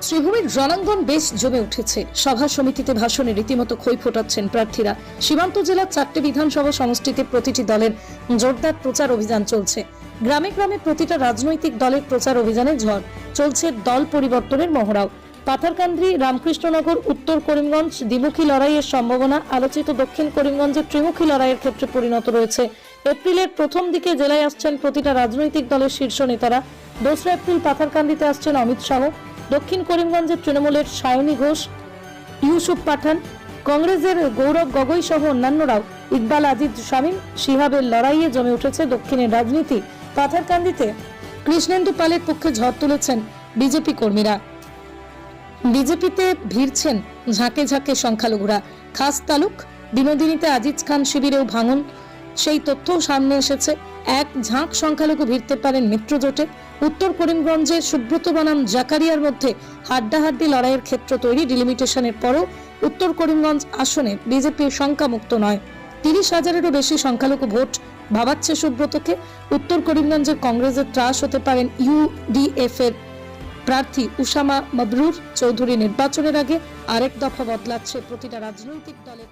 শ্রীভূমির রণাঙ্গন বেশ জমে উঠেছে। সভা সমিতিতে ভাষণে রীতিমতো খই ফোটাচ্ছেন প্রার্থীরা। সীমান্ত জেলার 4টি বিধানসভা সমষ্টিতে প্রতিটি দলের জোরদার প্রচার অভিযান চলছে। গ্রামে গ্রামে প্রতিটা রাজনৈতিক দলের প্রচার অভিযানে ঝড় চলছে। দল পরিবর্তনের মহড়াও। পাথারকান্দি, রামকৃষ্ণনগর, উত্তর করিমগঞ্জ দ্বিমুখী লড়াইয়ের সম্ভাবনা। আলোচিত দক্ষিণ করিমগঞ্জের ত্রিমুখী লড়াইয়ের ক্ষেত্রে পরিণত রয়েছে। এপ্রিলের প্রথম দিকে জেলায় আসছেন প্রতিটা রাজনৈতিক দলের শীর্ষ নেতারা। 2 এপ্রিল পাথারকান্দিতে আসছেন অমিত শাহ। দক্ষিণ করিমগঞ্জের তৃণমূলের সায়নী ঘোষ, ইউসুফ পাঠান, কংগ্রেসের গৌরব গগৈ সহ অন্যান্যরাও। ইকবাল আজিজ শামীম, শিহাবের লড়াইয়ে জমে উঠেছে দক্ষিণের রাজনীতি। পাথারকান্দিতে কৃষ্ণেন্দু পালের পক্ষে ঝড় তুলেছেন বিজেপি কর্মীরা। বিজেপিতে ভিড়ছেন ঝাঁকে ঝাঁকে সংখ্যালঘুরা। খাস তালুক বিনোদিনীতে আজিজ খান শিবিরেও ভাঙন, সেই তথ্যও সামনে এসেছে। এক ঝাঁক সংখ্যালঘু ভিড়তে পারেন মিত্রজোটে। উত্তর করিমগঞ্জের সুব্রত বনাম জাকারিয়ার মধ্যে হাড্ডাহাড্ডি লড়াইয়ের ক্ষেত্র তৈরি। ডিলিমিটেশনের পরও উত্তর করিমগঞ্জ আসনে বিজেপি শঙ্কামুক্ত নয়। 30,000-এরও বেশি সংখ্যালঘু ভোট ভাবাচ্ছে সুব্রতকে। উত্তর করিমগঞ্জের কংগ্রেসের ত্রাস হতে পারেন ইউডিএফ এর প্রার্থী উসামা মবরুর চৌধুরী। নির্বাচনের আগে আরেক দফা বদলাচ্ছে প্রতিটা রাজনৈতিক দলের